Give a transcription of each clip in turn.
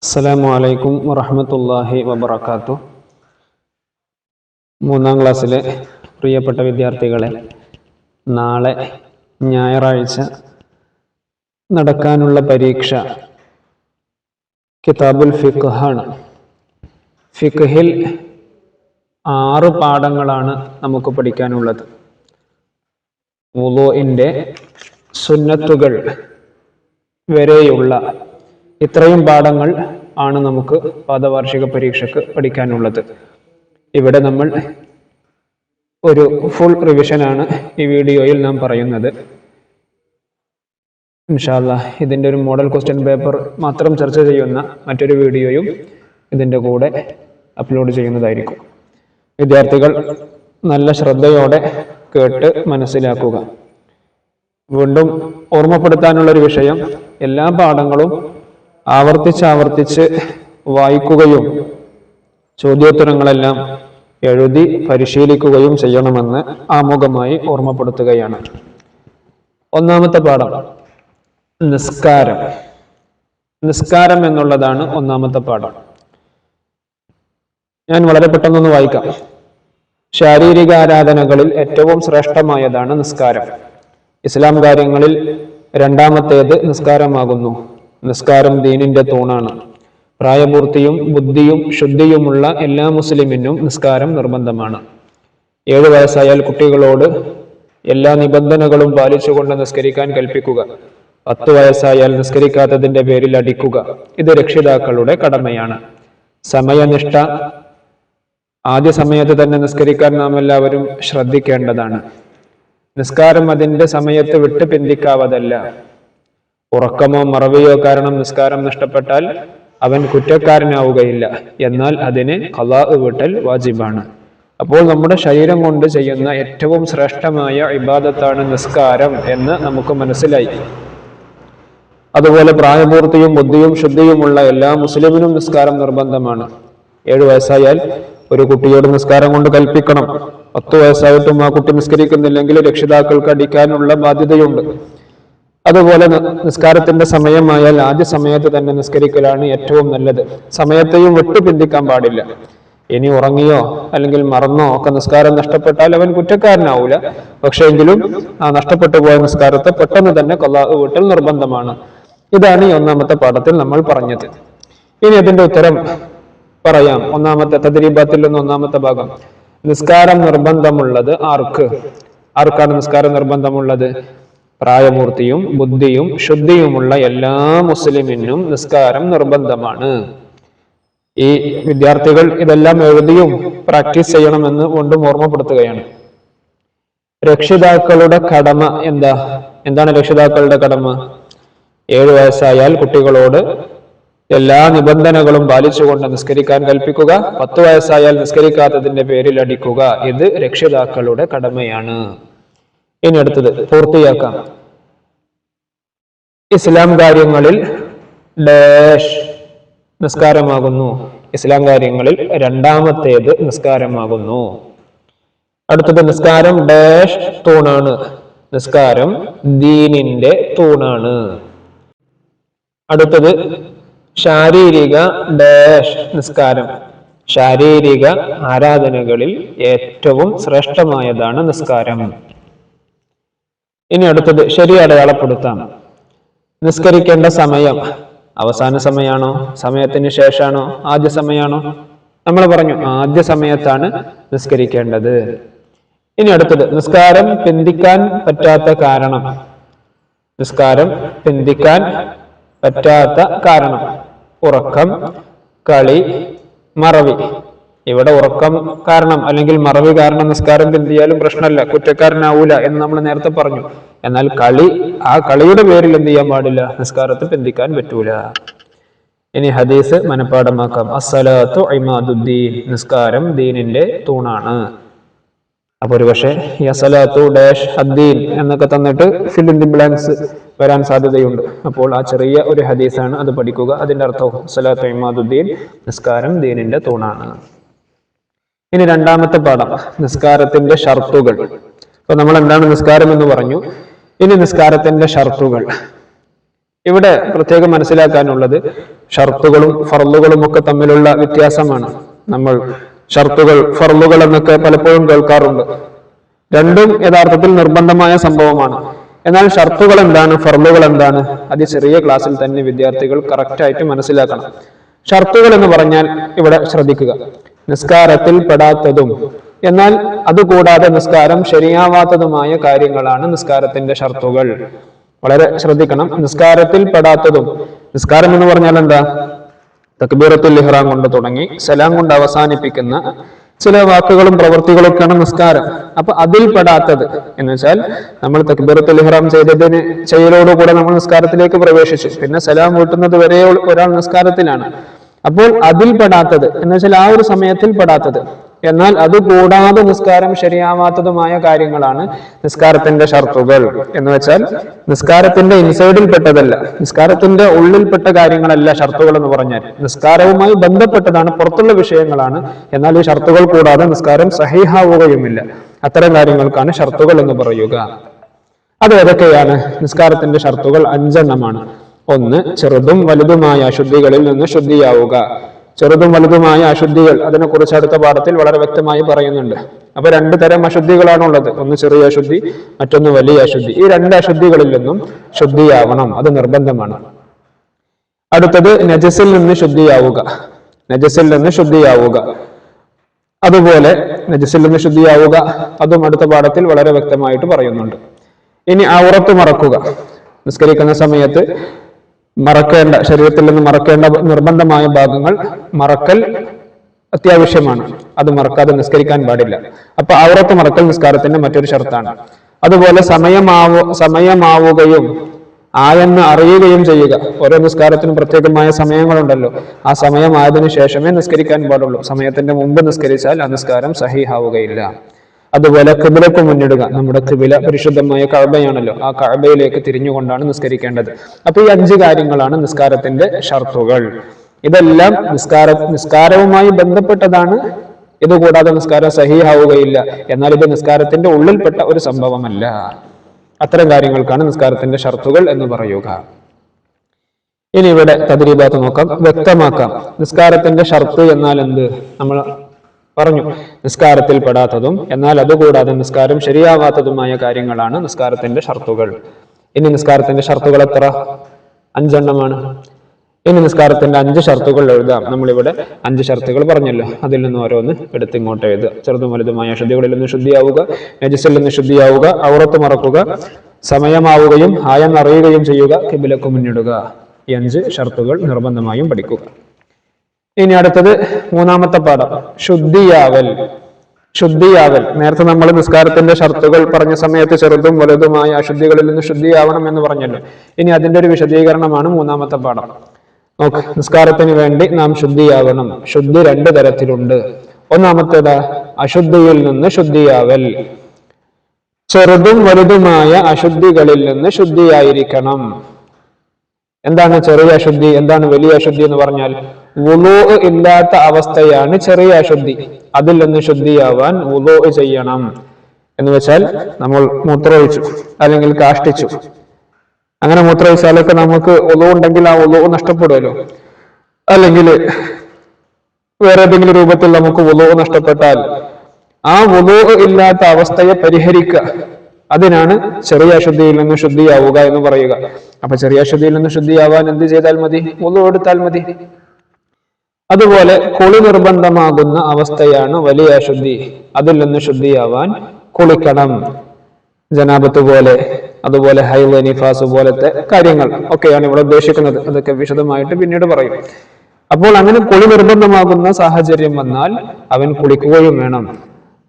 അസ്സലാമു അലൈക്കും വറഹ്മത്തുള്ളാഹി വബറകാതുഹു. മൂന്നാം ക്ലാസ്സിലെ പ്രിയപ്പെട്ട വിദ്യാർത്ഥികളെ, നാളെ ഞായറാഴ്ച നടക്കാനുള്ള പരീക്ഷ കിതാബുൽ ഫിഖ്ഹാണ്. ഫിഖ്ഹിൽ 6 പാഠങ്ങളാണ് നമുക്ക് പഠിക്കാനുള്ളത്. വുളൂഇന്റെ സുന്നത്തുകൾ വരെയുള്ള ഇത്രയും പാഠങ്ങൾ ആണ് നമുക്ക് പാദവാർഷിക പരീക്ഷയ്ക്ക് പഠിക്കാനുള്ളത്. ഇവിടെ നമ്മൾ ഒരു ഫുൾ റിവിഷനാണ് ഈ വീഡിയോയിൽ നാം പറയുന്നത്. ഇൻഷാ അല്ലാഹ് ഇതിൻ്റെ ഒരു മോഡൽ ക്വസ്റ്റ്യൻ പേപ്പർ മാത്രം ചർച്ച ചെയ്യുന്ന മറ്റൊരു വീഡിയോയും ഇതിൻ്റെ കൂടെ അപ്ലോഡ് ചെയ്യുന്നതായിരിക്കും. വിദ്യാർത്ഥികൾ നല്ല ശ്രദ്ധയോടെ കേട്ട് മനസ്സിലാക്കുക. വീണ്ടും ഓർമ്മപ്പെടുത്താനുള്ളൊരു വിഷയം, എല്ലാ പാഠങ്ങളും ആവർത്തിച്ച് വായിക്കുകയും ചോദ്യോത്തരങ്ങളെല്ലാം എഴുതി പരിശീലിക്കുകയും ചെയ്യണമെന്ന് ആമുഖമായി ഓർമ്മപ്പെടുത്തുകയാണ്. ഒന്നാമത്തെ പാഠം നിസ്കാരം. നിസ്കാരം എന്നുള്ളതാണ് ഒന്നാമത്തെ പാഠം. ഞാൻ വളരെ പെട്ടെന്നൊന്ന് വായിക്കാം. ശാരീരിക ആരാധനകളിൽ ഏറ്റവും ശ്രേഷ്ഠമായതാണ് നിസ്കാരം. ഇസ്ലാം കാര്യങ്ങളിൽ രണ്ടാമത്തേത് നിസ്കാരമാകുന്നു. നിസ്കാരം ദീനിന്റെ തൂണാണ്. പ്രായപൂർത്തിയും ബുദ്ധിയും ശുദ്ധിയുമുള്ള എല്ലാ മുസ്ലിമിനും നിസ്കാരം നിർബന്ധമാണ്. 7 വയസ്സായാൽ കുട്ടികളോട് എല്ലാ നിബന്ധനകളും പാലിച്ചുകൊണ്ട് നിസ്കരിക്കാൻ കൽപ്പിക്കുക. 10 വയസ്സായാൽ നിസ്കരിക്കാത്തതിന്റെ പേരിൽ അടിക്കുക. ഇത് രക്ഷിതാക്കളുടെ കടമയാണ്. സമയനിഷ്ഠ, ആദ്യ സമയത്ത് തന്നെ നിസ്കരിക്കാൻ നാം എല്ലാവരും ശ്രദ്ധിക്കേണ്ടതാണ്. നിസ്കാരം അതിന്റെ സമയത്ത് വിട്ട് പിന്തിക്കാവതല്ല. ഉറക്കമോ മറവിയോ കാരണം നിസ്കാരം നഷ്ടപ്പെട്ടാൽ അവൻ കുറ്റക്കാരനാവുകയില്ല. എന്നാൽ അതിന് ഖളാ വീട്ടൽ വാജിബാണ്. അപ്പോൾ നമ്മുടെ ശരീരം കൊണ്ട് ചെയ്യുന്ന ഏറ്റവും ശ്രേഷ്ഠമായ ഇബാദത്താണ് നിസ്കാരം എന്ന് നമുക്ക് മനസ്സിലായി. അതുപോലെ പ്രായപൂർത്തിയും ബുദ്ധിയും ശുദ്ധിയുമുള്ള എല്ലാ മുസ്ലിമിനും നിസ്കാരം നിർബന്ധമാണ്. 7 വയസ്സായാൽ ഒരു കുട്ടിയോട് നിസ്കാരം കൊണ്ട് കൽപ്പിക്കണം. 10 വയസ്സായിട്ടും ആ കുട്ടി നിസ്കരിക്കുന്നില്ലെങ്കിൽ രക്ഷിതാക്കൾക്ക് അടിക്കാനുള്ള ബാധ്യതയുണ്ട്. അതുപോലെ നിസ്കാരത്തിന്റെ സമയമായാൽ ആദ്യ സമയത്ത് തന്നെ നിസ്കരിക്കലാണ് ഏറ്റവും നല്ലത്. സമയത്തെയും വിട്ടു പിന്തിക്കാൻ പാടില്ല. ഇനി ഉറങ്ങിയോ അല്ലെങ്കിൽ മറന്നോ ഒക്കെ നിസ്കാരം നഷ്ടപ്പെട്ടാൽ അവൻ കുറ്റക്കാരനാവൂല. പക്ഷേ എങ്കിലും ആ നഷ്ടപ്പെട്ടു പോയ നിസ്കാരത്തെ പെട്ടെന്ന് തന്നെ ഖളാ വീട്ടൽ നിർബന്ധമാണ്. ഇതാണ് ഈ ഒന്നാമത്തെ പാഠത്തിൽ നമ്മൾ പറഞ്ഞത്. ഇനി അതിന്റെ ഉത്തരം പറയാം. ഒന്നാമത്തെ തദ്രീബാത്തിൽ നിന്ന് ഒന്നാമത്തെ ഭാഗം. നിസ്കാരം നിർബന്ധമുള്ളത് ആർക്കാണ് നിസ്കാരം നിർബന്ധമുള്ളത്? പ്രായപൂർത്തിയും ബുദ്ധിയും ശുദ്ധിയുമുള്ള എല്ലാ മുസ്ലിമിനും നിസ്കാരം നിർബന്ധമാണ്. ഈ വിദ്യാർത്ഥികൾ ഇതെല്ലാം എഴുതിയും പ്രാക്ടീസ് ചെയ്യണമെന്ന് വീണ്ടും ഓർമ്മപ്പെടുത്തുകയാണ്. രക്ഷിതാക്കളുടെ കടമ എന്താണ് രക്ഷിതാക്കളുടെ കടമ? 7 വയസ്സായാൽ കുട്ടികളോട് എല്ലാ നിബന്ധനകളും പാലിച്ചുകൊണ്ട് നിസ്കരിക്കാൻ കൽപ്പിക്കുക. 10 വയസ്സായാൽ നിസ്കരിക്കാത്തതിന്റെ പേരിൽ അടിക്കുക. ഇത് രക്ഷിതാക്കളുടെ കടമയാണ്. ഇനി അടുത്തത് പൂർത്തിയാക്കാം. ഇസ്ലാം കാര്യങ്ങളിൽ ഡാഷ് നിസ്കാരമാകുന്നു. ഇസ്ലാം കാര്യങ്ങളിൽ രണ്ടാമത്തേത് നിസ്കാരമാകുന്നു. അടുത്തത് നിസ്കാരം ഡാഷ് തൂണാണ്. നിസ്കാരം ദീനിന്റെ തൂണാണ്. അടുത്തത് ശാരീരിക ഡാഷ് നിസ്കാരം. ശാരീരിക ആരാധനകളിൽ ഏറ്റവും ശ്രേഷ്ഠമായതാണ് നിസ്കാരം. ഇനി അടുത്തത് ശരി അടയാളപ്പെടുത്താം. നിസ്കരിക്കേണ്ട സമയം അവസാന സമയമാണോ, സമയത്തിന് ശേഷമാണോ, ആദ്യ സമയമാണോ? നമ്മൾ പറഞ്ഞു ആദ്യ സമയത്താണ് നിസ്കരിക്കേണ്ടത്. ഇനി അടുത്തത് നിസ്കാരം പിന്തിക്കാൻ പറ്റാത്ത കാരണം. നിസ്കാരം പിന്തിക്കാൻ പറ്റാത്ത കാരണം ഉറക്കം, കളി, മറവി. ഇവിടെ ഉറക്കം കാരണം അല്ലെങ്കിൽ മറവി കാരണം നിസ്കാരം പിന്തിയാലും പ്രശ്നമല്ല, കുറ്റക്കാരനാവൂല എന്ന് നമ്മൾ നേരത്തെ പറഞ്ഞു. എന്നാൽ ആ കളിയുടെ പേരിൽ എന്ത് ചെയ്യാൻ പാടില്ല? നിസ്കാരത്തെ പിന്തിക്കാൻ പറ്റൂല. ഇനി ഹദീസ് മനഃപ്പാഠമാക്കാം. അസ്സലാത്തു ഇമാദുദ്ദീൻ. നിസ്കാരം ദീനിന്റെ തൂണാണ്. അപ്പൊ ഒരു പക്ഷേ ഈ അസ്സലാത്തു ഡാഷ് അദ്ദീൻ എന്നൊക്കെ തന്നിട്ട് ഫിൽ ഇൻ ദി ബ്ലാങ്ക്സ് വരാൻ സാധ്യതയുണ്ട്. അപ്പോൾ ആ ചെറിയ ഒരു ഹദീസാണ്, അത് പഠിക്കുക. അതിന്റെ അർത്ഥവും അസ്സലാത്തു ഇമാദുദ്ദീൻ, നിസ്കാരം ദീനിന്റെ തൂണാണ്. ഇനി രണ്ടാമത്തെ പാഠം നിസ്കാരത്തിന്റെ ഷർത്തുകൾ. അപ്പൊ നമ്മൾ എന്താണ് നിസ്കാരം എന്ന് പറഞ്ഞു. ഇനി നിസ്കാരത്തിന്റെ ഷർത്തുകൾ. ഇവിടെ പ്രത്യേകം മനസ്സിലാക്കാനുള്ളത്, ഷർത്തുകളും ഫർളുകളും ഒക്കെ തമ്മിലുള്ള വ്യത്യാസമാണ്. നമ്മൾ ഷർത്തുകൾ ഫർളുകൾ എന്നൊക്കെ പലപ്പോഴും കേൾക്കാറുണ്ട്. രണ്ടും യഥാർത്ഥത്തിൽ നിർബന്ധമായ സംഭവമാണ്. എന്നാൽ ഷർത്തുകൾ എന്താണ്, ഫർളുകൾ എന്താണ്, അത് ചെറിയ ക്ലാസ്സിൽ തന്നെ വിദ്യാർത്ഥികൾ കറക്റ്റായിട്ട് മനസ്സിലാക്കണം. ഷർത്തുകൾ എന്ന് പറഞ്ഞാൽ ഇവിടെ ശ്രദ്ധിക്കുക, നിസ്കാരത്തിൽ പെടാത്തതും എന്നാൽ അതുകൂടാതെ നിസ്കാരം ശരിയാവാത്തതുമായ കാര്യങ്ങളാണ് നിസ്കാരത്തിന്റെ ഷർത്തുകൾ. വളരെ ശ്രദ്ധിക്കണം. നിസ്കാരത്തിൽ പെടാത്തതും, നിസ്കാരം എന്ന് പറഞ്ഞാൽ എന്താ, തക്ബീറത്തുൽ ഇഹ്റാം കൊണ്ട് തുടങ്ങി സലാം കൊണ്ട് അവസാനിപ്പിക്കുന്ന ചില വാക്കുകളും പ്രവൃത്തികളൊക്കെയാണ് നിസ്കാരം. അപ്പൊ അതിൽ പെടാത്തത് എന്ന് വെച്ചാൽ നമ്മൾ തക്ബീറത്തുൽ ഇഹ്റാം ചെയ്യലോടുകൂടെ നമ്മൾ നിസ്കാരത്തിലേക്ക് പ്രവേശിച്ചു, പിന്നെ സലാം വീട്ടുന്നത് വരെ ഒരാൾ നിസ്കാരത്തിലാണ്. അപ്പോൾ അതിൽ പെടാത്തത് എന്ന് വെച്ചാൽ ആ ഒരു സമയത്തിൽ പെടാത്തത്, എന്നാൽ അതുകൂടാതെ നിസ്കാരം ശരിയാവാത്തതുമായ കാര്യങ്ങളാണ് നിസ്കാരത്തിന്റെ ഷർത്തുകൾ. എന്ന് വെച്ചാൽ നിസ്കാരത്തിന്റെ ഇൻസൈഡിൽ പെട്ടതല്ല, നിസ്കാരത്തിന്റെ ഉള്ളിൽപ്പെട്ട കാര്യങ്ങളല്ല ഷർത്തുകൾ എന്ന് പറഞ്ഞാൽ. നിസ്കാരവുമായി ബന്ധപ്പെട്ടതാണ്, പുറത്തുള്ള വിഷയങ്ങളാണ്. എന്നാൽ ഈ ഷർത്തുകൾ കൂടാതെ നിസ്കാരം സഹീഹാവുകയുമില്ല. അത്തരം കാര്യങ്ങൾക്കാണ് ഷർത്തുകൾ എന്ന് പറയുക. അത് ഏതൊക്കെയാണ്? നിസ്കാരത്തിന്റെ ഷർത്തുകൾ 5 എണ്ണമാണ്. 1, ചെറുതും വലുതുമായ അശുദ്ധികളിൽ നിന്ന് ശുദ്ധിയാവുക. ചെറുതും വലുതുമായ അശുദ്ധികൾ, അതിനെക്കുറിച്ച് അടുത്ത പാഠത്തിൽ വളരെ വ്യക്തമായി പറയുന്നുണ്ട്. അപ്പൊ 2 തരം അശുദ്ധികളാണുള്ളത്. ഒന്ന് ചെറിയ അശുദ്ധി, മറ്റൊന്ന് വലിയ അശുദ്ധി. ഈ 2 അശുദ്ധികളിൽ നിന്നും ശുദ്ധിയാവണം, അത് നിർബന്ധമാണ്. അടുത്തത് നജസിൽ നിന്ന് ശുദ്ധിയാവുക. നജസിൽ നിന്ന് ശുദ്ധിയാവുക, അതുപോലെ നജസിൽ നിന്ന് ശുദ്ധിയാവുക, അതും അടുത്ത പാഠത്തിൽ വളരെ വ്യക്തമായിട്ട് പറയുന്നുണ്ട്. ഇനി ഔറത്ത് മറക്കുക. നിസ്കരിക്കുന്ന സമയത്ത് മറക്കേണ്ട, ശരീരത്തിൽ നിന്ന് മറക്കേണ്ട നിർബന്ധമായ ഭാഗങ്ങൾ മറക്കൽ അത്യാവശ്യമാണ്. അത് മറക്കാതെ നിസ്കരിക്കാൻ പാടില്ല. അപ്പൊ ഔറത്ത് മറക്കൽ നിസ്കാരത്തിന്റെ മറ്റൊരു ഷർത്താണ്. അതുപോലെ സമയമാവുകയും ആയെന്ന് അറിയുകയും ചെയ്യുക. ഓരോ നിസ്കാരത്തിനും പ്രത്യേകമായ സമയങ്ങളുണ്ടല്ലോ. ആ സമയമായതിനു ശേഷമേ നിസ്കരിക്കാൻ പാടുള്ളൂ. സമയത്തിന്റെ മുമ്പ് നിസ്കരിച്ചാൽ ആ നിസ്കാരം സഹീഹാവുകയില്ല. അതുപോലെ ഖിബ്ലക്ക് മുന്നിടുക. നമ്മുടെ ഖിബ്ല പരിശുദ്ധമായ കഅബയാണല്ലോ, ആ കഅബയിലേക്ക് തിരിഞ്ഞുകൊണ്ടാണ് നിസ്കരിക്കേണ്ടത്. അപ്പൊ ഈ 5 കാര്യങ്ങളാണ് നിസ്കാരത്തിന്റെ ഷർത്തുകൾ. ഇതെല്ലാം നിസ്കാരവുമായി ബന്ധപ്പെട്ടതാണ്. ഇതുകൂടാതെ നിസ്കാരം സഹീഹാവുകയില്ല. എന്നാൽ ഇത് നിസ്കാരത്തിന്റെ ഉള്ളിൽപ്പെട്ട ഒരു സംഭവമല്ല. അത്തരം കാര്യങ്ങൾക്കാണ് നിസ്കാരത്തിന്റെ ഷർത്തുകൾ എന്ന് പറയുക. ഇനി ഇവിടെ തദ്രീബാത്ത് നോക്കാം, വ്യക്തമാക്കാം. നിസ്കാരത്തിന്റെ ഷർത്ത് എന്നാൽ എന്ത്? നമ്മൾ പറഞ്ഞു, നിസ്കാരത്തിൽ പെടാത്തതും എന്നാൽ അതുകൂടാതെ നിസ്കാരം ശരിയാവാത്തതുമായ കാര്യങ്ങളാണ് നിസ്കാരത്തിന്റെ ഷർത്തുകൾ. ഇനി നിസ്കാരത്തിന്റെ ഷർത്തുകൾ എത്ര? 5 എണ്ണമാണ്. ഇനി നിസ്കാരത്തിന്റെ 5 ഷർത്തുകൾ എഴുതാം. നമ്മളിവിടെ 5 ഷർത്തുകൾ പറഞ്ഞല്ലോ, അതിൽ നിന്ന് ഓരോന്ന് എടുത്ത് ഇങ്ങോട്ട് എഴുതുക. ചെറുതും വലുതുമായ അശുദ്ധികളിൽ നിന്ന് ശുദ്ധിയാവുക, നജസിൽ നിന്ന് ശുദ്ധിയാവുക, ഔറത്ത് മറക്കുക, സമയമാവുകയും ആയെന്നറിയുകയും ചെയ്യുക, ഖിബ്ലക്ക് മുന്നിടുക. ഈ 5 ഷർത്തുകൾ നിർബന്ധമായും പഠിക്കുക. ഇനി അടുത്തത് 3-ാമത്തെ പാഠം, ശുദ്ധിയാവൽ. ശുദ്ധിയാവൽ. നേരത്തെ നമ്മൾ നിസ്കാരത്തിന്റെ ഷർത്തുകൾ പറഞ്ഞ സമയത്ത് ചെറുതും വലുതുമായ അശുദ്ധികളിൽ നിന്ന് ശുദ്ധിയാവണം എന്ന് പറഞ്ഞല്ലോ. ഇനി അതിന്റെ ഒരു വിശദീകരണമാണ് 3-ാമത്തെ പാഠം. നോക്ക്, നിസ്കാരത്തിന് വേണ്ടി നാം ശുദ്ധിയാവണം. ശുദ്ധി 2 തരത്തിലുണ്ട്. ഒന്നാമത്തേത് അശുദ്ധിയിൽ നിന്ന് ശുദ്ധിയാവൽ. ചെറുതും വലുതുമായ അശുദ്ധികളിൽ നിന്ന് ശുദ്ധിയായിരിക്കണം. എന്താണ് ചെറിയ അശുദ്ധി, എന്താണ് വലിയ അശുദ്ധി എന്ന് പറഞ്ഞാൽ? വുളൂ ഇല്ലാത്ത അവസ്ഥയാണ് ചെറിയ അശുദ്ധി. അതിൽ നിന്ന് ശുദ്ധിയാവാൻ വുളൂ ചെയ്യണം. എന്ന് വെച്ചാൽ നമ്മൾ മൂത്രമൊഴിച്ചു അല്ലെങ്കിൽ കാഷ്ടിച്ചു, അങ്ങനെ മൂത്രമൊഴിച്ചാലൊക്കെ നമുക്ക് വുളൂ ഉണ്ടെങ്കിൽ ആ വുളൂ നഷ്ടപ്പെടുമല്ലോ. അല്ലെങ്കിൽ വേറെ ഏതെങ്കിലും രൂപത്തിൽ നമുക്ക് വുളൂ നഷ്ടപ്പെട്ടാൽ ആ വുളൂ ഇല്ലാത്ത അവസ്ഥയെ പരിഹരിക്കുക. അതിനാണ് ചെറിയ അശുദ്ധിയിൽ നിന്ന് ശുദ്ധിയാവുക എന്ന് പറയുക. അപ്പൊ ചെറിയ അശുദ്ധിയിൽ നിന്ന് ശുദ്ധിയാവാൻ എന്ത് ചെയ്താൽ മതി? വുളൂ എടുത്താൽ മതി. അതുപോലെ കുളി നിർബന്ധമാകുന്ന അവസ്ഥയാണ് വലിയ അശുദ്ധി. അതിൽ നിന്ന് ശുദ്ധിയാവാൻ കുളിക്കണം. ജനാബത്ത് പോലെ, അതുപോലെ ഹൈള്, നിഫാസ് പോലത്തെ കാര്യങ്ങൾ ഒക്കെയാണ് ഇവിടെ ഉദ്ദേശിക്കുന്നത്. അതൊക്കെ വിശദമായിട്ട് പിന്നീട് പറയും. അപ്പോൾ അങ്ങനെ കുളി നിർബന്ധമാകുന്ന സാഹചര്യം വന്നാൽ അവൻ കുളിക്കുകയും വേണം.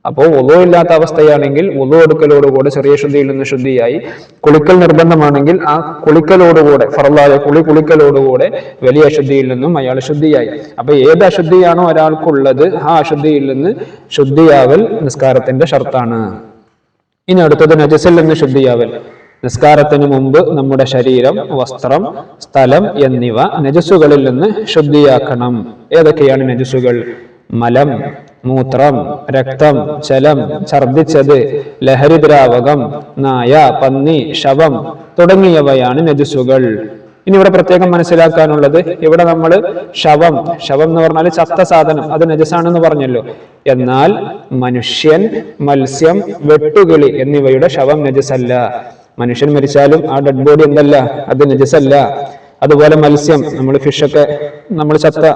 അപ്പോൾ വുളൂ ഇല്ലാത്ത അവസ്ഥയാണെങ്കിൽ വുളൂ എടുക്കലോടുകൂടെ ചെറിയ ശുദ്ധിയിൽ നിന്ന് ശുദ്ധിയായി. കുളിക്കൽ നിർബന്ധമാണെങ്കിൽ ആ കുളിക്കലോടുകൂടെ, ഫർളായ കുളിക്കലോടുകൂടെ വലിയ അശുദ്ധിയിൽ നിന്നും അയാൾ ശുദ്ധിയായി. അപ്പൊ ഏത് അശുദ്ധിയാണോ ഒരാൾക്കുള്ളത് ആ അശുദ്ധിയിൽ നിന്ന് ശുദ്ധിയാവൽ നിസ്കാരത്തിന്റെ ഷർത്താണ്. ഇനി അടുത്തത് നജസിൽ നിന്ന് ശുദ്ധിയാവൽ. നിസ്കാരത്തിന് മുമ്പ് നമ്മുടെ ശരീരം, വസ്ത്രം, സ്ഥലം എന്നിവ നജസുകളിൽ നിന്ന് ശുദ്ധിയാക്കണം. ഏതൊക്കെയാണ് നജസുകൾ? മലം, മൂത്രം, രക്തം, ജലം, ഛർദിച്ചത്, ലഹരി ദ്രാവകം, നായ, പന്നി, ശവം തുടങ്ങിയവയാണ് നജസുകൾ. ഇനി ഇവിടെ പ്രത്യേകം മനസ്സിലാക്കാനുള്ളത്, ഇവിടെ നമ്മൾ ശവം എന്ന് പറഞ്ഞാൽ ചത്ത സാധനം, അത് നജസാണെന്ന് പറഞ്ഞല്ലോ. എന്നാൽ മനുഷ്യൻ, മത്സ്യം, വെട്ടുകിളി എന്നിവയുടെ ശവം നജസല്ല. മനുഷ്യൻ മരിച്ചാലും ആ ഡെഡ് ബോഡി എന്തല്ല, അത് നജസല്ല. അതുപോലെ മത്സ്യം, നമ്മൾ ഫിഷൊക്കെ, നമ്മൾ ചത്ത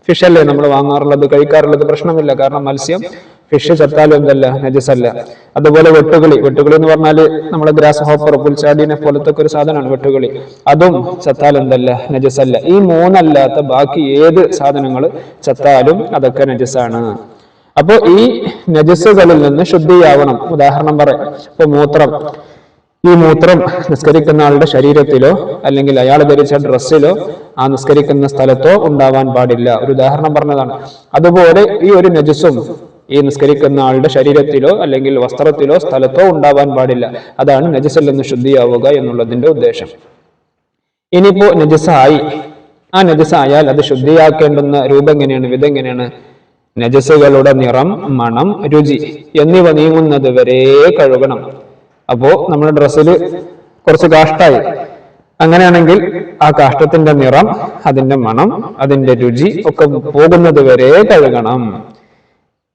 ഫിഷല്ലേ നമ്മൾ വാങ്ങാറുള്ളത്, കഴിക്കാറുള്ളത്, പ്രശ്നമില്ല. കാരണം മത്സ്യം, ഫിഷ് ചത്താലും എന്തല്ല, നജസല്ല. അതുപോലെ വെട്ടുകിളി എന്ന് പറഞ്ഞാൽ നമ്മളെ ഗ്രാസ് ഹോപ്പർ, പുൽച്ചാടിനെ പോലത്തെ ഒരു സാധനമാണ് വെട്ടുകിളി. അതും ചത്താലും എന്തല്ല, നജസല്ല. ഈ മൂന്നല്ലാത്ത ബാക്കി ഏത് സാധനങ്ങൾ ചത്താലും അതൊക്കെ നജസാണ്. അപ്പോ ഈ നജസുകളിൽ നിന്ന് ശുദ്ധിയാവണം. ഉദാഹരണം പറയാം, ഇപ്പൊ മൂത്രം. ഈ മൂത്രം നിസ്കരിക്കുന്ന ആളുടെ ശരീരത്തിലോ അല്ലെങ്കിൽ അയാൾ ധരിച്ച ഡ്രസ്സിലോ ആ നിസ്കരിക്കുന്ന സ്ഥലത്തോ ഉണ്ടാവാൻ പാടില്ല. ഒരു ഉദാഹരണം പറഞ്ഞതാണ്. അതുപോലെ ഈ ഒരു നജസും ഈ നിസ്കരിക്കുന്ന ആളുടെ ശരീരത്തിലോ അല്ലെങ്കിൽ വസ്ത്രത്തിലോ സ്ഥലത്തോ ഉണ്ടാവാൻ പാടില്ല. അതാണ് നജസിൽ നിന്ന് ശുദ്ധിയാവുക എന്നുള്ളതിന്റെ ഉദ്ദേശം. ഇനിയിപ്പോ നജസായി, ആ നജസായാൽ അത് ശുദ്ധിയാക്കേണ്ടുന്ന രൂപം എങ്ങനെയാണ്, വിധം എങ്ങനെയാണ്? നജസുകളുടെ നിറം, മണം, രുചി എന്നിവ നീങ്ങുന്നത് വരെ കഴുകണം. അപ്പോ നമ്മുടെ ഡ്രസ്സിൽ കുറച്ച് കാഷ്ടായി, അങ്ങനെയാണെങ്കിൽ ആ കാഷ്ടത്തിന്റെ നിറം, അതിന്റെ മണം, അതിന്റെ രുചി ഒക്കെ പോകുന്നത് വരെ കഴുകണം.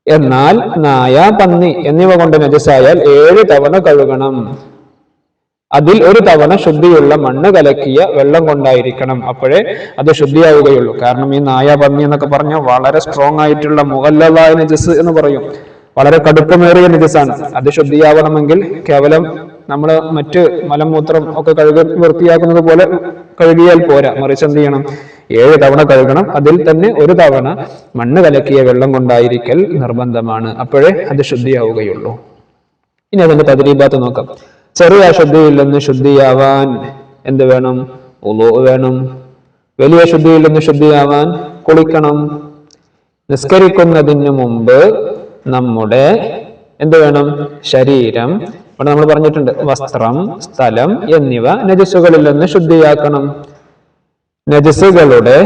എന്നാൽ നായ, പന്നി എന്നിവ കൊണ്ട് നജസായാൽ 7 തവണ കഴുകണം. അതിൽ ഒരു തവണ ശുദ്ധിയുള്ള മണ്ണ് കലക്കിയ വെള്ളം കൊണ്ടായിരിക്കണം. അപ്പോഴേ അത് ശുദ്ധിയാവുകയുള്ളൂ. കാരണം ഈ നായ, പന്നി എന്നൊക്കെ പറഞ്ഞാൽ വളരെ സ്ട്രോങ് ആയിട്ടുള്ള മുഗല്ലദായ നജസ് എന്ന് പറയും, വളരെ കടുപ്പമേറിയ നജസാണ്. അത് ശുദ്ധിയാവണമെങ്കിൽ കേവലം നമ്മൾ മറ്റ് മലമൂത്രം ഒക്കെ വൃത്തിയാക്കുന്നത് പോലെ കഴുകിയാൽ പോരാ, മറിച്ച് എന്ത് ചെയ്യണം? 7 തവണ കഴുകണം. അതിൽ തന്നെ ഒരു തവണ മണ്ണ് കലക്കിയ വെള്ളം കൊണ്ടായിരിക്കൽ നിർബന്ധമാണ്. അപ്പോഴേ അത് ശുദ്ധിയാവുകയുള്ളൂ. ഇനി അതിന്റെ തദ്രീബാത്ത് നോക്കാം. ചെറിയ അശുദ്ധിയിൽ നിന്ന് ശുദ്ധിയാവാൻ എന്ത് വേണം? വുളൂ വേണം. വലിയ അശുദ്ധിയിൽ നിന്ന് ശുദ്ധിയാവാൻ കുളിക്കണം. നിസ്കരിക്കുന്നതിന് മുമ്പ് നമ്മുടെ എന്ത് വേണം? ശരീരം, ഇവിടെ നമ്മൾ പറഞ്ഞിട്ടുണ്ട്, വസ്ത്രം, സ്ഥലം എന്നിവ നജസുകളിൽ നിന്ന് ശുദ്ധിയാക്കണം. നജസുകളുടെ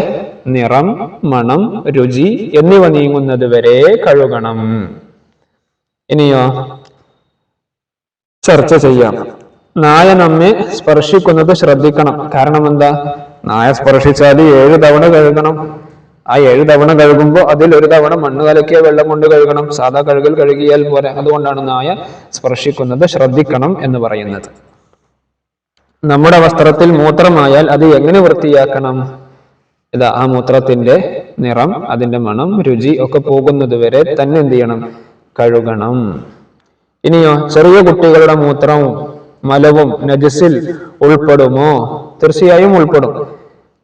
നിറം, മണം, രുചി എന്നിവ നീങ്ങുന്നത് വരെ കഴുകണം. ഇനിയോ ചർച്ച ചെയ്യാം. നായ നമ്മെ സ്പർശിക്കുന്നത് ശ്രദ്ധിക്കണം. കാരണം എന്താ? നായ സ്പർശിച്ചാൽ 7 തവണ കഴുകണം. ആ 7 തവണ കഴുകുമ്പോൾ അതിൽ ഒരു തവണ മണ്ണ് കലക്കിയ വെള്ളം കൊണ്ട് കഴുകണം. സാധാ കഴുകിയാൽ പോരാ. അതുകൊണ്ടാണ് നായ സ്പർശിക്കുന്നത് ശ്രദ്ധിക്കണം എന്ന് പറയുന്നത്. നമ്മുടെ വസ്ത്രത്തിൽ മൂത്രമായാൽ അത് എങ്ങനെ വൃത്തിയാക്കണം? ഇതാ, ആ മൂത്രത്തിന്റെ നിറം, അതിന്റെ മണം, രുചി ഒക്കെ പോകുന്നത് വരെ തന്നെ എന്ത് ചെയ്യണം? കഴുകണം. ഇനിയോ ചെറിയ കുട്ടികളുടെ മൂത്രവും മലവും നജസിൽ ഉൾപ്പെടുമോ? തീർച്ചയായും ഉൾപ്പെടും.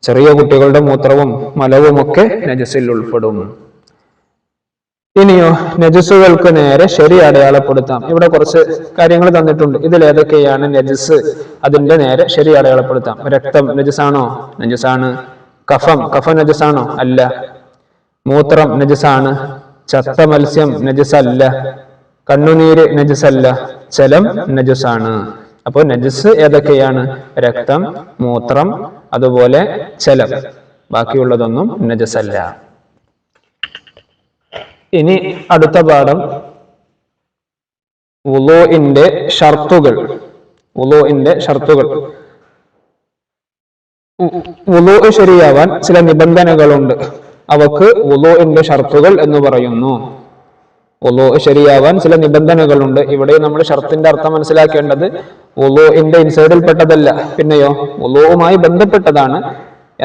ചെറിയ കുട്ടികളുടെ മൂത്രവും മലവും ഒക്കെ നജസിൽ ഉൾപ്പെടും. ഇനിയോ നജസുകൾക്ക് നേരെ ശരി അടയാളപ്പെടുത്താം. ഇവിടെ കുറച്ച് കാര്യങ്ങൾ തന്നിട്ടുണ്ട്. ഇതിൽ ഏതൊക്കെയാണ് നജസ്? അതിന്റെ നേരെ ശരി അടയാളപ്പെടുത്താം. രക്തം നജസാണോ? നജസാണ്. കഫം നജസാണോ? അല്ല. മൂത്രം നജസാണ്. ചത്ത മത്സ്യം നജസല്ല. കണ്ണുനീര് നജസല്ല. ജലം നജസാണ്. അപ്പോൾ നജസ് ഏതൊക്കെയാണ്? രക്തം, മൂത്രം, അതുപോലെ ജലം. ബാക്കിയുള്ളതൊന്നും നജസല്ല. ഇനി അടുത്ത പാഠം വുളൂഇന്റെ ഷർത്തുകൾ. വുളൂ ശരിയാവാൻ ചില നിബന്ധനകളുണ്ട്. അവക്ക് വുളൂഇന്റെ ഷർത്തുകൾ എന്ന് പറയുന്നു. വുളൂ ശരിയാവാൻ ചില നിബന്ധനകളുണ്ട്. ഇവിടെ നമ്മൾ ഷർത്തിന്റെ അർത്ഥം മനസ്സിലാക്കേണ്ടത് വുളൂഇന്റെ ഇൻസൈഡിൽ പെട്ടതല്ല, പിന്നെയോ വുളൂവുമായി ബന്ധപ്പെട്ടതാണ്.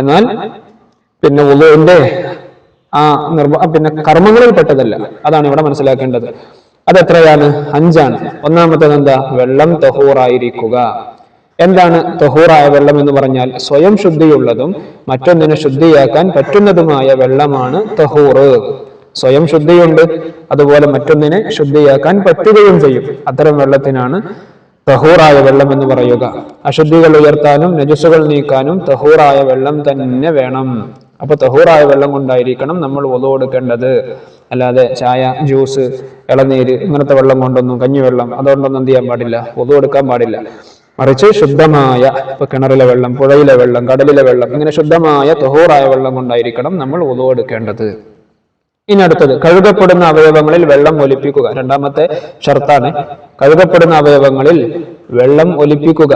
എന്നാൽ പിന്നെ വുളൂഇന്റെ പിന്നെ കർമ്മങ്ങളിൽ പെട്ടതല്ല. അതാണ് ഇവിടെ മനസ്സിലാക്കേണ്ടത്. അതെത്രയാണ്? 5ആണ്. ഒന്നാമത്തേത് എന്താ? വെള്ളം തഹൂറായിരിക്കുക. എന്താണ് തഹൂറായ വെള്ളം എന്ന് പറഞ്ഞാൽ? സ്വയം ശുദ്ധിയുള്ളതും മറ്റൊന്നിനെ ശുദ്ധിയാക്കാൻ പറ്റുന്നതുമായ വെള്ളമാണ് തഹൂറ്. സ്വയം ശുദ്ധിയുണ്ട്, അതുപോലെ മറ്റൊന്നിനെ ശുദ്ധിയാക്കാൻ പറ്റുകയും ചെയ്യും. അത്തരം വെള്ളത്തിനാണ് തഹൂറായ വെള്ളം എന്ന് പറയുക. അശുദ്ധികൾ ഉയർത്താനും നജസുകൾ നീക്കാനും തഹൂറായ വെള്ളം തന്നെ വേണം. അപ്പൊ തഹൂറായ വെള്ളം കൊണ്ടായിരിക്കണം നമ്മൾ വുളൂ എടുക്കേണ്ടത്. അല്ലാതെ ചായ, ജ്യൂസ്, ഇളനീര് ഇങ്ങനത്തെ വെള്ളം കൊണ്ടൊന്നും, കഞ്ഞിവെള്ളം അതുകൊണ്ടൊന്നും എന്ത് ചെയ്യാൻ പാടില്ല, വുളൂ എടുക്കാൻ പാടില്ല. മറിച്ച് ശുദ്ധമായ, ഇപ്പൊ കിണറിലെ വെള്ളം, പുഴയിലെ വെള്ളം, കടലിലെ വെള്ളം, ഇങ്ങനെ ശുദ്ധമായ തഹൂറായ വെള്ളം കൊണ്ടായിരിക്കണം നമ്മൾ വുളൂ എടുക്കേണ്ടത്. ഇനി അടുത്തത് കഴുകപ്പെടുന്ന അവയവങ്ങളിൽ വെള്ളം ഒലിപ്പിക്കുക. രണ്ടാമത്തെ ഷർത്താണ്. കഴുകപ്പെടുന്ന അവയവങ്ങളിൽ വെള്ളം ഒലിപ്പിക്കുക.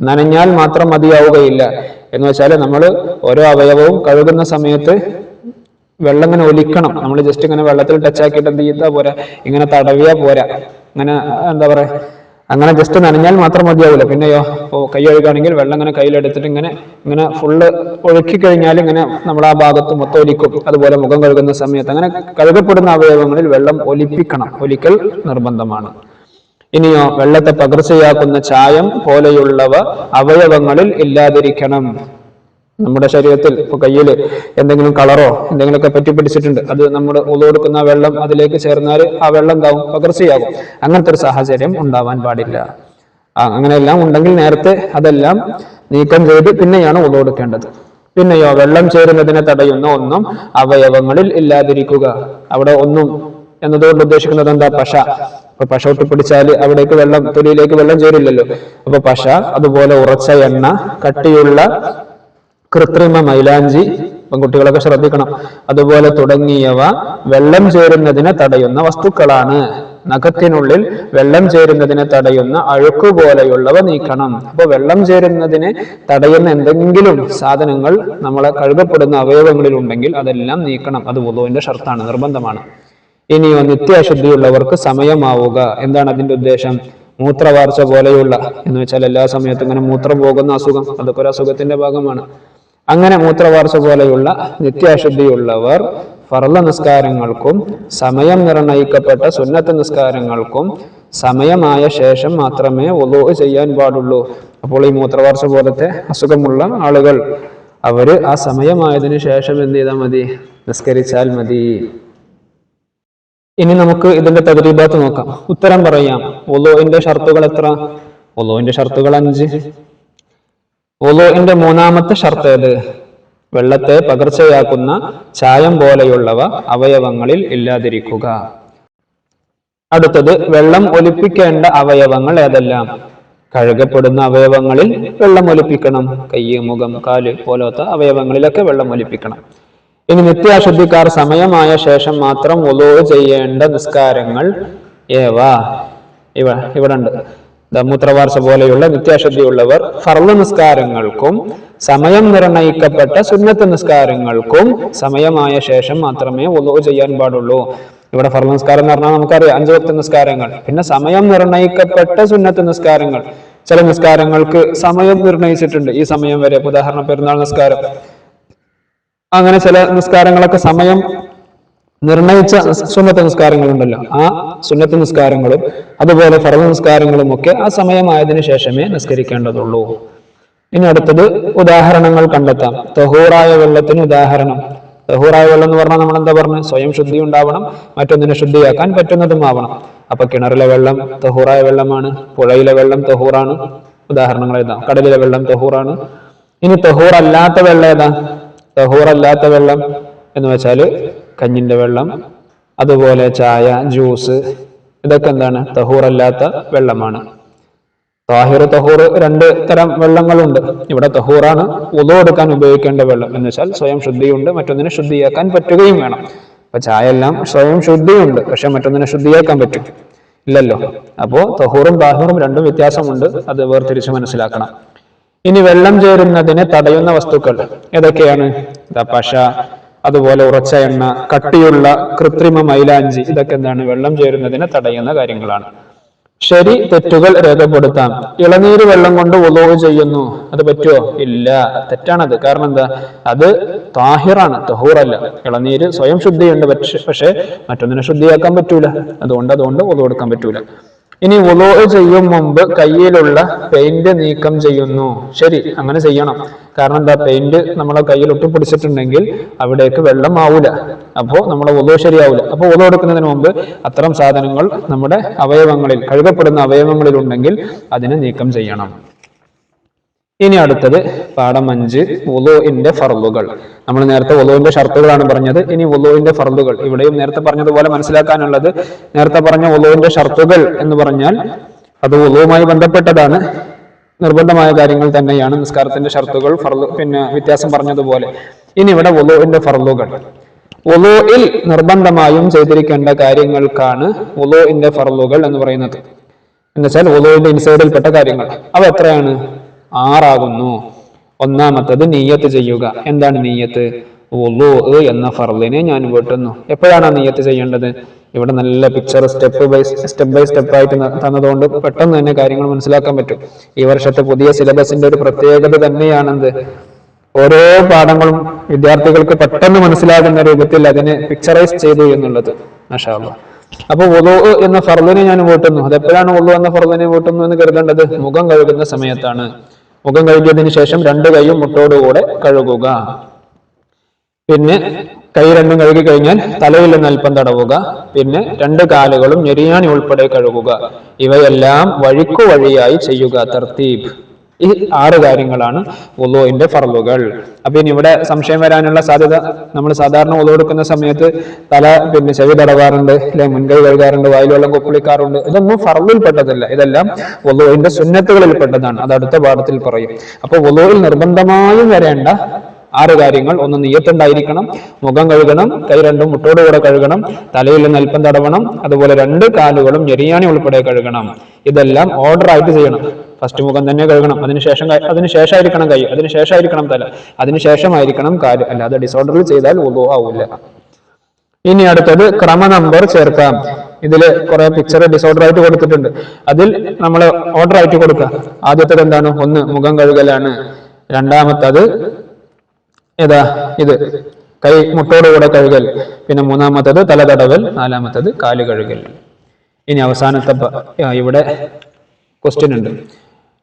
നനഞ്ഞാൽ മാത്രം മതിയാവുകയില്ല. എന്ന് വെച്ചാൽ നമ്മൾ ഓരോ അവയവവും കഴുകുന്ന സമയത്ത് വെള്ളം ഇങ്ങനെ ഒലിക്കണം. നമ്മൾ ജസ്റ്റ് ഇങ്ങനെ വെള്ളത്തിൽ ടച്ച് ആക്കിയിട്ട് എന്ത് ചെയ്താൽ പോരാ, ഇങ്ങനെ തടവിയാ പോരാ. അങ്ങനെ എന്താ പറയാ, അങ്ങനെ ജസ്റ്റ് നനഞ്ഞാൽ മാത്രം മതിയാവില്ല. പിന്നെയോ കൈ കഴുകുകയാണെങ്കിൽ വെള്ളം ഇങ്ങനെ കയ്യിലെടുത്തിട്ട് ഇങ്ങനെ ഇങ്ങനെ ഫുള്ള് ഒഴുക്കി കഴിഞ്ഞാൽ ഇങ്ങനെ നമ്മൾ ആ ഭാഗത്ത് മൊത്തം ഒലിക്കും. അതുപോലെ മുഖം കഴുകുന്ന സമയത്ത് അങ്ങനെ കഴുകപ്പെടുന്ന അവയവങ്ങളിൽ വെള്ളം ഒലിപ്പിക്കണം. ഒലിക്കൽ നിർബന്ധമാണ്. ഇനിയോ വെള്ളത്തെ പകർച്ചയാക്കുന്ന ചായം പോലെയുള്ളവ അവയവങ്ങളിൽ ഇല്ലാതിരിക്കണം. നമ്മുടെ ശരീരത്തിൽ ഇപ്പൊ കയ്യിൽ എന്തെങ്കിലും കളറോ എന്തെങ്കിലുമൊക്കെ പറ്റി പിടിച്ചിട്ടുണ്ട്, അത് നമ്മൾ ഉളവെടുക്കുന്ന വെള്ളം അതിലേക്ക് ചേർന്നാൽ ആ വെള്ളം എന്താവും, പകർച്ചയാകും. അങ്ങനത്തെ ഒരു സാഹചര്യം ഉണ്ടാവാൻ പാടില്ല. അങ്ങനെയെല്ലാം ഉണ്ടെങ്കിൽ നേരത്തെ അതെല്ലാം നീക്കം ചെയ്ത് പിന്നെയാണ് ഉളവെടുക്കേണ്ടത്. പിന്നെയോ വെള്ളം ചേരുന്നതിനെ തടയുന്ന ഒന്നും അവയവങ്ങളിൽ ഇല്ലാതിരിക്കുക. അവിടെ ഒന്നും എന്നതുകൊണ്ട് ഉദ്ദേശിക്കുന്നത് എന്താ, പശ. അപ്പൊ പശ ഒട്ടിപ്പിടിച്ചാൽ അവിടേക്ക് വെള്ളം, തൊലിയിലേക്ക് വെള്ളം ചേരില്ലല്ലോ. അപ്പൊ പശ, അതുപോലെ ഉറച്ച എണ്ണ, കട്ടിയുള്ള കൃത്രിമ മൈലാഞ്ചി, പെൺകുട്ടികളൊക്കെ ശ്രദ്ധിക്കണം, അതുപോലെ തുടങ്ങിയവ വെള്ളം ചേരുന്നതിനെ തടയുന്ന വസ്തുക്കളാണ്. നഖത്തിനുള്ളിൽ വെള്ളം ചേരുന്നതിനെ തടയുന്ന അഴുക്ക് പോലെയുള്ളവ നീക്കണം. അപ്പൊ വെള്ളം ചേരുന്നതിനെ തടയുന്ന എന്തെങ്കിലും സാധനങ്ങൾ നമ്മളെ കഴുകപ്പെടുന്ന അവയവങ്ങളിൽ ഉണ്ടെങ്കിൽ അതെല്ലാം നീക്കണം. അത് വുളൂഇന്റെ ഷർത്താണ്, നിർബന്ധമാണ്. ഇനിയോ നിത്യാശുദ്ധിയുള്ളവർക്ക് സമയമാവുക. എന്താണ് അതിന്റെ ഉദ്ദേശം? മൂത്രവാർച്ച പോലെയുള്ള, എന്ന് വെച്ചാൽ എല്ലാ സമയത്തും ഇങ്ങനെ മൂത്രം പോകുന്ന അസുഖം, അതൊക്കെ ഒരു അസുഖത്തിന്റെ ഭാഗമാണ്. അങ്ങനെ മൂത്രവാർച്ച പോലെയുള്ള നിത്യാശുദ്ധിയുള്ളവർ ഫർള നിസ്കാരങ്ങൾക്കും സമയം നിർണയിക്കപ്പെട്ട സുന്നത്ത് നിസ്കാരങ്ങൾക്കും സമയമായ ശേഷം മാത്രമേ വുളൂ ചെയ്യാൻ പാടുള്ളൂ. അപ്പോൾ ഈ മൂത്രവാർച്ച പോലത്തെ അസുഖമുള്ള ആളുകൾ അവര് ആ സമയമായതിനു ശേഷം എന്ത് ചെയ്താൽ മതി, നിസ്കരിച്ചാൽ മതി. ഇനി നമുക്ക് ഇതിന്റെ തദ്രീബാത്ത് നോക്കാം. ഉത്തരം പറയാം. വുളൂഇന്റെ ഷർത്തുകൾ എത്ര? വുളൂഇന്റെ ഷർത്തുകൾ 5. വുളൂഇന്റെ മൂന്നാമത്തെ ഷർത്ത് ഏത്? വെള്ളത്തെ പകർച്ചയാക്കുന്ന ചായം പോലെയുള്ളവ അവയവങ്ങളിൽ ഇല്ലാതിരിക്കുക. അടുത്തത്, വെള്ളം ഒലിപ്പിക്കേണ്ട അവയവങ്ങൾ ഏതെല്ലാം? കഴുകപ്പെടുന്ന അവയവങ്ങളിൽ വെള്ളം ഒലിപ്പിക്കണം. കൈ, മുഖം, കാല് പോലത്തെ അവയവങ്ങളിലൊക്കെ വെള്ളം ഒലിപ്പിക്കണം. ഇനി നിത്യാശുദ്ധിക്കാർ സമയമായ ശേഷം മാത്രം വുളൂ ചെയ്യേണ്ട നിസ്കാരങ്ങൾ ഏവ? ഇവിടെ ഉണ്ട്. മൂത്രവാർച്ച പോലെയുള്ള നിത്യാശുദ്ധിയുള്ളവർ ഫർള് നിസ്കാരങ്ങൾക്കും സമയം നിർണയിക്കപ്പെട്ട സുന്നത്ത് നിസ്കാരങ്ങൾക്കും സമയമായ ശേഷം മാത്രമേ വുളൂ ചെയ്യാൻ പാടുള്ളൂ. ഇവിടെ ഫർള് നിസ്കാരം എന്ന് പറഞ്ഞാൽ നമുക്കറിയാം 5 വക്ത് നിസ്കാരങ്ങൾ. പിന്നെ സമയം നിർണയിക്കപ്പെട്ട സുന്നത്ത് നിസ്കാരങ്ങൾ, ചില നിസ്കാരങ്ങൾക്ക് സമയം നിർണയിച്ചിട്ടുണ്ട്, ഈ സമയം വരെ. ഉദാഹരണം പെരുന്നാൾ നിസ്കാരം, അങ്ങനെ ചില നിസ്കാരങ്ങളൊക്കെ സമയം നിർണയിച്ച സുന്നത്ത് നിസ്കാരങ്ങളുണ്ടല്ലോ, ആ സുന്നത്ത് നിസ്കാരങ്ങളും അതുപോലെ ഫർള് നിസ്കാരങ്ങളും ഒക്കെ ആ സമയമായതിനു ശേഷമേ നിസ്കരിക്കേണ്ടതുള്ളൂ. ഇനി അടുത്തത് ഉദാഹരണങ്ങൾ കണ്ടെത്താം. തഹൂറായ വെള്ളത്തിന് ഉദാഹരണം. തഹൂറായ വെള്ളം എന്ന് പറഞ്ഞാൽ നമ്മൾ എന്താ പറഞ്ഞു? സ്വയം ശുദ്ധി ഉണ്ടാവണം, മറ്റൊന്നിനെ ശുദ്ധിയാക്കാൻ പറ്റുന്നതും ആവണം. അപ്പൊ കിണറിലെ വെള്ളം തഹൂറായ വെള്ളമാണ്, പുഴയിലെ വെള്ളം തഹൂറാണ്. ഉദാഹരണങ്ങൾ എഴുതാം. കടലിലെ വെള്ളം തഹൂറാണ്. ഇനി തഹൂറല്ലാത്ത വെള്ളം ഏതാ? തഹൂറല്ലാത്ത വെള്ളം എന്ന് വെച്ചാല് കഞ്ഞിന്റെ വെള്ളം, അതുപോലെ ചായ, ജ്യൂസ്, ഇതൊക്കെ എന്താണ്? തഹൂറല്ലാത്ത വെള്ളമാണ്. താഹിർ, തഹൂർ 2 തരം വെള്ളങ്ങളുണ്ട്. ഇവിടെ തഹൂറാണ് വുളൂ എടുക്കാൻ ഉപയോഗിക്കേണ്ട വെള്ളം, എന്ന് വെച്ചാൽ സ്വയം ശുദ്ധിയുണ്ട്, മറ്റൊന്നിനെ ശുദ്ധിയാക്കാൻ പറ്റുകയും വേണം. അപ്പൊ ചായ എല്ലാം സ്വയം ശുദ്ധിയുണ്ട്, പക്ഷെ മറ്റൊന്നിനെ ശുദ്ധിയാക്കാൻ പറ്റും ഇല്ലല്ലോ. അപ്പോ തഹൂറും താഹിറും 2 വ്യത്യാസമുണ്ട്, അത് വേർതിരിച്ച് മനസ്സിലാക്കണം. ഇനി വെള്ളം ചേരുന്നതിനെ തടയുന്ന വസ്തുക്കൾ ഏതൊക്കെയാണ്? പശ, അതുപോലെ ഉറച്ച എണ്ണ, കട്ടിയുള്ള കൃത്രിമ മൈലാഞ്ചി, ഇതൊക്കെ എന്താണ്? വെള്ളം ചേരുന്നതിനെ തടയുന്ന കാര്യങ്ങളാണ്. ശരി തെറ്റുകൾ രേഖപ്പെടുത്താം. ഇളനീര് വെള്ളം കൊണ്ട് വുളൂ ചെയ്യുന്നു, അത് പറ്റുമോ? ഇല്ല, തെറ്റാണത്. കാരണം എന്താ? അത് താഹിറാണ്, തഹൂറല്ല. ഇളനീര് സ്വയം ശുദ്ധിയുണ്ട്, പക്ഷെ മറ്റൊന്നിനെ ശുദ്ധിയാക്കാൻ പറ്റൂല, അതുകൊണ്ട് വുളൂ എടുക്കാൻ പറ്റൂല. ഇനി വുളൂ ചെയ്യും മുമ്പ് കയ്യിലുള്ള പെയിന്റ് നീക്കം ചെയ്യുന്നു. ശരി, അങ്ങനെ ചെയ്യണം. കാരണം എന്താ? പെയിന്റ് നമ്മളെ കയ്യിൽ ഒട്ടിപ്പിടിച്ചിട്ടുണ്ടെങ്കിൽ അവിടേക്ക് വെള്ളം ആവൂല, അപ്പോ നമ്മളെ വുളൂ ശരിയാവൂല. അപ്പൊ വുളൂ എടുക്കുന്നതിന് മുമ്പ് അത്തരം സാധനങ്ങൾ നമ്മുടെ അവയവങ്ങളിൽ, കഴുകപ്പെടുന്ന അവയവങ്ങളിൽ ഉണ്ടെങ്കിൽ അതിനെ നീക്കം ചെയ്യണം. ഇനി അടുത്തത് പാഠം 5, വുളൂഇന്റെ ഫർളുകൾ. നമ്മൾ നേരത്തെ വുളൂഇന്റെ ഷർത്തുകളാണ് പറഞ്ഞത്. ഇനി വുളൂഇന്റെ ഫർളുകൾ. ഇവിടെയും നേരത്തെ പറഞ്ഞതുപോലെ മനസ്സിലാക്കാനുള്ളത്, നേരത്തെ പറഞ്ഞ വുളൂഇന്റെ ഷർത്തുകൾ എന്ന് പറഞ്ഞാൽ അത് വുളൂവുമായി ബന്ധപ്പെട്ടതാണ്, നിർബന്ധമായ കാര്യങ്ങൾ തന്നെയാണ്. നിസ്കാരത്തിന്റെ ഷർത്തുകൾ, ഫർള് പിന്നെ വ്യത്യാസം പറഞ്ഞതുപോലെ. ഇനി ഇവിടെ വുളൂഇന്റെ ഫർളുകൾ. വുളൂഇൽ നിർബന്ധമായും ചെയ്തിരിക്കേണ്ട കാര്യങ്ങൾക്കാണ് വുളൂഇന്റെ ഫർളുകൾ എന്ന് പറയുന്നത്. എന്നുവെച്ചാൽ വുളൂഇന്റെ ഇൻസൈഡിൽപ്പെട്ട കാര്യങ്ങൾ. അവ എത്രയാണ്? 6 ആകുന്നു. ഒന്നാമത്തത് നീയത്ത് ചെയ്യുക. എന്താണ് നീയത്ത്? വുളൂ എന്ന ഫർളിനെ ഞാൻ വീട്ടുന്നു. എപ്പോഴാണ് നീയത്ത് ചെയ്യേണ്ടത്? ഇവിടെ നല്ല പിക്ചർ സ്റ്റെപ്പ് ബൈ സ്റ്റെപ്പ് ആയിട്ട് തന്നതുകൊണ്ട് പെട്ടെന്ന് തന്നെ കാര്യങ്ങൾ മനസ്സിലാക്കാൻ പറ്റും. ഈ വർഷത്തെ പുതിയ സിലബസിന്റെ ഒരു പ്രത്യേകത തന്നെയാണെന്ത്, ഓരോ പാഠങ്ങളും വിദ്യാർത്ഥികൾക്ക് പെട്ടെന്ന് മനസ്സിലാകുന്ന രൂപത്തിൽ അതിനെ പിക്ചറൈസ് ചെയ്തു എന്നുള്ളത്. മാഷാ അല്ലാഹ്. അപ്പൊ വുളൂ എന്ന ഫർളിനെ ഞാൻ വീട്ടുന്നു. അതെപ്പോഴാണ് വുളൂ എന്ന ഫർളിനെ വീട്ടുന്നു എന്ന് കരുതേണ്ടത്? മുഖം കഴുകുന്ന സമയത്താണ്. മുഖം കഴുകിയതിനു ശേഷം 2 കൈയും മുട്ടോടുകൂടെ കഴുകുക. പിന്നെ കൈ രണ്ടും കഴുകി കഴിഞ്ഞാൽ തലയിൽ നിന്ന് അല്പം തടവുക. പിന്നെ 2 കാലുകളും ഞെരിയാണി ഉൾപ്പെടെ കഴുകുക. ഇവയെല്ലാം വഴിയായി ചെയ്യുക. തർത്തീബ്. ഈ 6 കാര്യങ്ങളാണ് വുളൂഇന്റെ ഫർളുകൾ. അപ്പൊ ഇനി ഇവിടെ സംശയം വരാനുള്ള സാധ്യത, നമ്മൾ സാധാരണ വുളൂ എടുക്കുന്ന സമയത്ത് തല ചെവി തടവാറുണ്ട്, അല്ലെ, മുൻകൈ കഴുകാറുണ്ട്, വായിൽ വെള്ളം കൊപ്പളിക്കാറുണ്ട്. ഇതൊന്നും ഫർളിൽ പെട്ടതല്ല. ഇതെല്ലാം വുളൂഇന്റെ സുന്നത്തുകളിൽ പെട്ടതാണ്. അത് അടുത്ത പാഠത്തിൽ പറയും. അപ്പൊ വുളൂഇൽ നിർബന്ധമായും വരേണ്ട 6 കാര്യങ്ങൾ: ഒന്ന് നിയ്യത്തുണ്ടായിരിക്കണം, മുഖം കഴുകണം, കൈ രണ്ടും മുട്ടോടുകൂടെ കഴുകണം, തലയിൽ നിന്ന് അല്പം തടവണം, അതുപോലെ 2 കാലുകളും ഞെരിയാണി ഉൾപ്പെടെ കഴുകണം. ഇതെല്ലാം ഓർഡർ ആയിട്ട് ചെയ്യണം. ഫസ്റ്റ് മുഖം തന്നെ കഴുകണം, അതിനുശേഷമായിരിക്കണം കൈ, അതിനുശേഷമായിരിക്കണം തല, അതിനുശേഷമായിരിക്കണം കാല്. അല്ലാതെ ഡിസോർഡറിൽ ചെയ്താൽ വുളൂ ആവില്ല. ഇനി അടുത്തത് ക്രമ നമ്പർ ചേർക്കാം. ഇതിൽ കുറെ പിക്ചർ ഡിസോർഡർ ആയിട്ട് കൊടുത്തിട്ടുണ്ട്. അതിൽ നമ്മൾ ഓർഡർ ആയിട്ട് കൊടുക്കുക. ആദ്യത്തേത് എന്താണ്? 1 മുഖം കഴുകലാണ്. രണ്ടാമത്തത് ഇത് കൈ മുട്ടോടുകൂടെ കഴുകൽ. പിന്നെ 3ാമത്തത് തല തടവൽ. 4ാമത്തത് കാല് കഴുകൽ. ഇനി അവസാനത്തെ ഇവിടെ ക്വസ്റ്റ്യൻ ഉണ്ട്,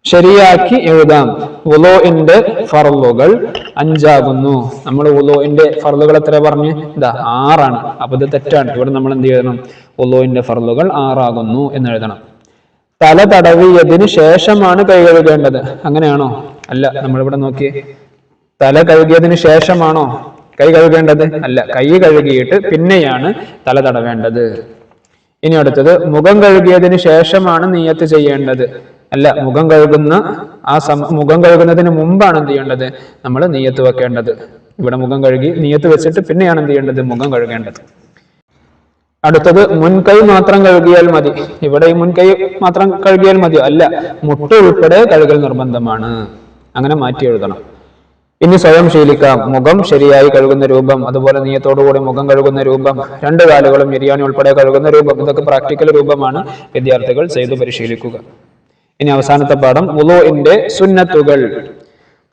ശരിയാക്കി എഴുതാം. വുളൂഇന്റെ ഫർളുകൾ 5 ആകുന്നു. നമ്മൾ വുളൂഇന്റെ ഫർളുകൾ എത്ര പറഞ്ഞു? 6 ആണ്. അപ്പൊ ഇത് തെറ്റാണ്. ഇവിടെ നമ്മൾ എന്ത് ചെയ്യണം? വുളൂഇന്റെ ഫർളുകൾ 6 ആകുന്നു എന്ന് എഴുതണം. തല തടവിയതിന് ശേഷമാണ് കൈ കഴുകേണ്ടത്. അങ്ങനെയാണോ? അല്ല. നമ്മളിവിടെ നോക്കിയേ, തല കഴുകിയതിന് ശേഷമാണോ കൈ കഴുകേണ്ടത്? അല്ല. കൈ കഴുകിയിട്ട് പിന്നെയാണ് തല തടവേണ്ടത്. ഇനി അടുത്തത്, മുഖം കഴുകിയതിന് ശേഷമാണ് നിയ്യത്ത് ചെയ്യേണ്ടത്. അല്ല. മുഖം കഴുകുന്നതിന് മുമ്പാണ് എന്ത് ചെയ്യേണ്ടത്? നമ്മൾ നിയ്യത്ത് വെക്കേണ്ടത്. ഇവിടെ മുഖം കഴുകി നിയ്യത്ത് വെച്ചിട്ട് പിന്നെയാണ് എന്ത് ചെയ്യേണ്ടത്? മുഖം കഴുകേണ്ടത്. അടുത്തത്, മുൻകൈ മാത്രം കഴുകിയാൽ മതി. ഇവിടെ ഈ മുൻകൈ മാത്രം കഴുകിയാൽ മതി. അല്ല, മുട്ട ഉൾപ്പെടെ കഴുകൽ നിർബന്ധമാണ്. അങ്ങനെ മാറ്റി എഴുതണം. ഇനി സ്വയം ശീലിക്കാം. മുഖം ശരിയായി കഴുകുന്ന രൂപം, അതുപോലെ നിയ്യത്തോടുകൂടി മുഖം കഴുകുന്ന രൂപം, 2 കാലുകളും ഞെരിയാണി ഉൾപ്പെടെ കഴുകുന്ന രൂപം. ഇതൊക്കെ പ്രാക്ടിക്കൽ രൂപമാണ്. വിദ്യാർത്ഥികൾ ചെയ്തു പരിശീലിക്കുക. ഇനി അവസാനത്തെ പാഠം, വുളൂഇന്റെ സുന്നത്തുകൾ.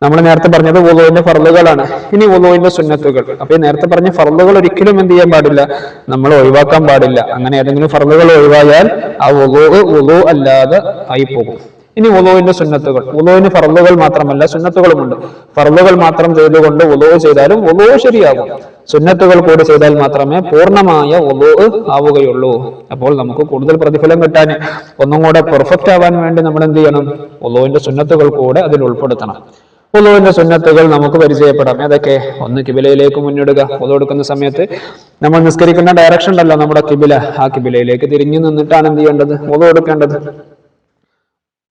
നമ്മൾ നേരത്തെ പറഞ്ഞത് വുളൂഇന്റെ ഫർളുകളാണ്. ഇനി വുളൂഇന്റെ സുന്നത്തുകൾ. അപ്പൊ ഈ നേരത്തെ പറഞ്ഞ ഫർളുകൾ ഒരിക്കലും എന്ത് ചെയ്യാൻ പാടില്ല? നമ്മൾ ഒഴിവാക്കാൻ പാടില്ല. അങ്ങനെ ഏതെങ്കിലും ഫർളുകൾ ഒഴിവായാൽ ആ വുളൂ അല്ലാതെ ആയി പോകും. ഇനി വുളൂഇന്റെ സുന്നത്തുകൾ. വുളൂഇന് ഫർളുകൾ മാത്രമല്ല, സുന്നത്തുകളുമുണ്ട്. ഫർളുകൾ മാത്രം ചെയ്തുകൊണ്ട് വുളൂ ചെയ്താലും വുളൂ ശരിയാകും. സുന്നത്തുകൾ കൂടി ചെയ്താൽ മാത്രമേ പൂർണ്ണമായ വുളൂ ആവുകയുള്ളൂ. അപ്പോൾ നമുക്ക് കൂടുതൽ പ്രതിഫലം കിട്ടാൻ, ഒന്നും കൂടെ പെർഫെക്റ്റ് ആവാൻ വേണ്ടി നമ്മൾ എന്ത് ചെയ്യണം? വുളൂഇന്റെ സുന്നത്തുകൾ കൂടെ അതിൽ ഉൾപ്പെടുത്തണം. വുളൂഇന്റെ സുന്നത്തുകൾ നമുക്ക് പരിചയപ്പെടാം. ഏതൊക്കെ? 1 കിബിലയിലേക്ക് മുന്നിടുക. വുളൂ എടുക്കുന്ന സമയത്ത് നമ്മൾ നിസ്കരിക്കുന്ന ഡയറക്ഷൻ ഉണ്ടല്ലോ, നമ്മുടെ കിബില, ആ കിബിലയിലേക്ക് തിരിഞ്ഞു നിന്നിട്ടാണ് എന്ത് ചെയ്യേണ്ടത്? വുളൂ എടുക്കേണ്ടത്.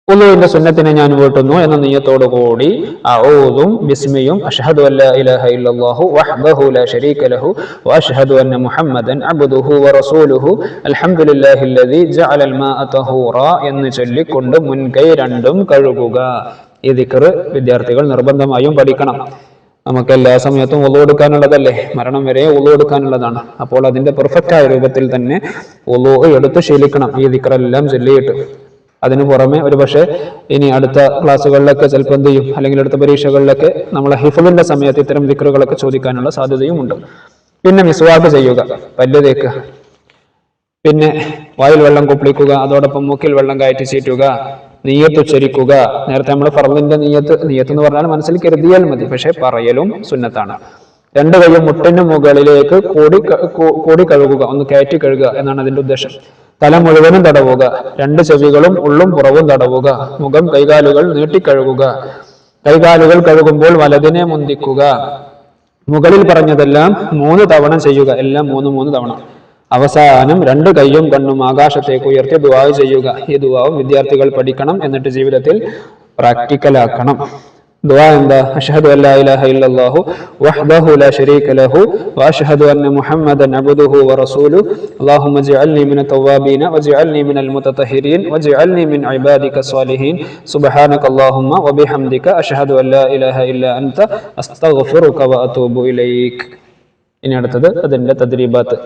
വുളൂഇന്റെ സുന്നത്തിനെ ഞാൻ വീട്ടുന്നു എന്ന നിയ്യത്തോടു കൂടി അഊദും ബിസ്മിയും അഷ്ഹദു അല്ലാ ഇലാഹ ഇല്ലല്ലാഹു വഹ്ദഹു ലാ ശരീക ലഹു വഅഷ്ഹദു അന്ന മുഹമ്മദൻ അബ്ദുഹു വറസൂലുഹു അൽഹംദുലില്ലാഹില്ലദീ ജഅലൽ മാഅ തഹൂറാ എന്ന് ചൊല്ലിക്കൊണ്ട് മുൻകൈ രണ്ടും കഴുകുക. ഈ ദിക്ർ വിദ്യാർത്ഥികൾ നിർബന്ധമായും പഠിക്കണം. നമുക്ക് എല്ലാ സമയത്തും വുളൂ എടുക്കാനുള്ളതല്ലേ, മരണം വരെ വുളൂ എടുക്കാനുള്ളതാണ്. അപ്പോൾ അതിന്റെ പെർഫെക്റ്റ് ആയ രൂപത്തിൽ തന്നെ വുളൂ എടുത്ത് ശീലിക്കണം, ഈ ദിക്റെല്ലാം ചൊല്ലിയിട്ട്. അതിനു പുറമെ ഒരുപക്ഷെ ഇനി അടുത്ത ക്ലാസ്സുകളിലൊക്കെ ചിലപ്പോൾ എന്ത് ചെയ്യും, അല്ലെങ്കിൽ അടുത്ത പരീക്ഷകളിലൊക്കെ നമ്മളെ ഹിഫ്ളിന്റെ സമയത്ത് ഇത്തരം ദിക്റുകളൊക്കെ ചോദിക്കാനുള്ള സാധ്യതയും ഉണ്ട്. പിന്നെ മിസ്വാക്ക് ചെയ്യുക, പല്ല് തേക്കുക, പിന്നെ വായിൽ വെള്ളം കുപ്പിളിക്കുക, അതോടൊപ്പം മൂക്കിൽ വെള്ളം കയറ്റി ചീറ്റുക, നിയ്യത്ത് ഉച്ചരിക്കുക. നേരത്തെ നമ്മൾ ഫർളിന്റെ നിയ്യത്ത് എന്ന് പറഞ്ഞാൽ മനസ്സിൽ കരുതിയാൽ മതി, പക്ഷെ പറയലും സുന്നത്താണ്. 2 കൈയും മുട്ടിന് മുകളിലേക്ക് കൂടി കഴുകുക, ഒന്ന് കയറ്റി കഴുകുക എന്നാണ് അതിന്റെ ഉദ്ദേശം. തല മുഴുവനും തടവുക, 2 ചെവികളും ഉള്ളും പുറവും തടവുക, മുഖം കൈകാലുകൾ നീട്ടിക്കഴുകുക, കൈകാലുകൾ കഴുകുമ്പോൾ വലതിനെ മുന്തിക്കുക. മുകളിൽ പറഞ്ഞതെല്ലാം 3 തവണ ചെയ്യുക, എല്ലാം 3 തവണ. അവസാനം 2 കൈയും കണ്ണും ആകാശത്തേക്ക് ഉയർത്തി ദുആ ചെയ്യുക. ഈ ദുആവും വിദ്യാർത്ഥികൾ പഠിക്കണം, എന്നിട്ട് ജീവിതത്തിൽ പ്രാക്ടിക്കലാക്കണം. ദുആ എന്താ? അഷ്ഹദു അല്ലാ ഇലാഹ ഇല്ലല്ലാഹു വഹ്ദഹു ലാ ശരീക ലഹു വഅഷ്ഹദു അന്ന മുഹമ്മദൻ അബ്ദുഹു വറസൂലുഹു അല്ലാഹുമ്മ ജ്അൽനി മിനൽ തവ്വാബീന വജ്അൽനി മിനൽ മുതതഹിരീൻ വജ്അൽനി മിൻ ഇബാദിക സ്വാലിഹീൻ സുബ്ഹാനകല്ലാഹുമ്മ വബിഹംദിക അഷ്ഹദു അല്ലാ ഇലാഹ ഇല്ലാ അൻത അസ്തഗ്ഫിറുക വഅതൂബു ഇലൈക്. ഇനി അടുത്തത് അതിന്റെ തദ്രീബാത്ത്.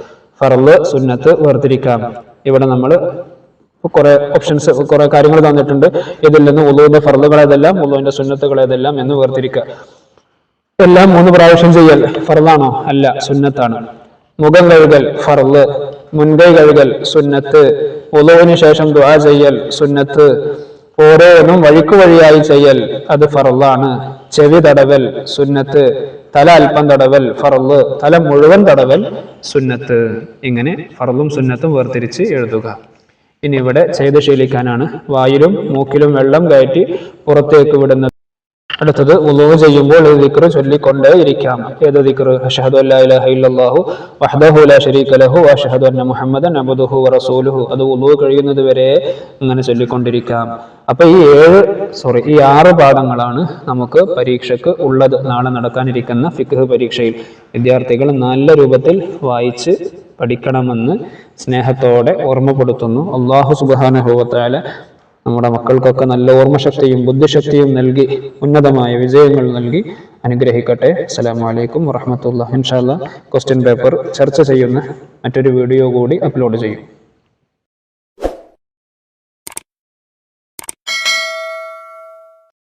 ഫർള്, സുന്നത്ത് വേർതിരിക്കാം. ഇവിടെ നമ്മൾ കുറെ ഓപ്ഷൻസ്, കുറെ കാര്യങ്ങൾ തന്നിട്ടുണ്ട്. ഇതിൽ നിന്ന് വുളൂന്റെ ഫർളുകൾ ഏതെല്ലാം, വുളൂന്റെ സുന്നത്തുകൾ ഏതെല്ലാം എന്ന് വേർതിരിക്കുക. എല്ലാം 3 പ്രാവശ്യം ചെയ്യൽ ഫർളാണോ? അല്ല, സുന്നത്താണ്. മുഖം കഴുകൽ ഫർള്, മുൻകൈ കഴുകൽ സുന്നത്ത്, വുളൂവിന് ശേഷം ദുആ ചെയ്യൽ സുന്നത്ത്, ഓരോന്നും വഴിയായി ചെയ്യൽ അത് ഫർളാണ്. ചെവി തടവൽ സുന്നത്ത്, തല അല്പം തടവൽ ഫർള്, തല മുഴുവൻ തടവൽ സുന്നത്ത്. ഇങ്ങനെ ഫർളും സുന്നത്തും വേർതിരിച്ച് എഴുതുക. ഇനി ഇവിടെ ചെയ്ത് ശീലിക്കാനാണ്. വായിലും മൂക്കിലും വെള്ളം കയറ്റി പുറത്തേക്ക് വിടുന്നത്. അടുത്തത് വുളൂ ചെയ്യുമ്പോൾ ഈ ദിക്ർ ചൊല്ലിക്കൊണ്ടേ ഇരിക്കാം. ഏത് ദിക്ർ? അഷ്ഹദു അല്ലാ ഇലാഹ ഇല്ലല്ലാഹു വഹ്ദഹു ലാ ശരീക ലഹു വഅഷ്ഹദു അന്ന മുഹമ്മദൻ അബ്ദുഹു വറസൂലുഹു. അത് വുളൂ കഴിയുന്നത് വരെ അങ്ങനെ ചൊല്ലിക്കൊണ്ടിരിക്കാം. അപ്പൊ ഈ 6 പാഠങ്ങളാണ് നമുക്ക് പരീക്ഷയ്ക്ക് ഉള്ളത്. നാളെ നടക്കാനിരിക്കുന്ന ഫിഖ് പരീക്ഷയിൽ വിദ്യാർത്ഥികൾ നല്ല രൂപത്തിൽ വായിച്ച് പഠിക്കണമെന്ന് സ്നേഹത്തോടെ ഓർമ്മപ്പെടുത്തുന്നു. അല്ലാഹു സുബ്ഹാനഹു വ തആല നമ്മുടെ മക്കൾക്കൊക്കെ നല്ല ഓർമ്മശക്തിയും ബുദ്ധിശക്തിയും നൽകി ഉന്നതമായ വിജയങ്ങൾ നൽകി അനുഗ്രഹിക്കട്ടെ. അസ്സലാമു അലൈക്കും വറഹ്മത്തുള്ളാഹി. ഇൻഷാ അല്ലാഹ് ക്വസ്റ്റ്യൻ പേപ്പർ ചർച്ച ചെയ്യുന്ന മറ്റൊരു വീഡിയോ കൂടി അപ്ലോഡ് ചെയ്യും.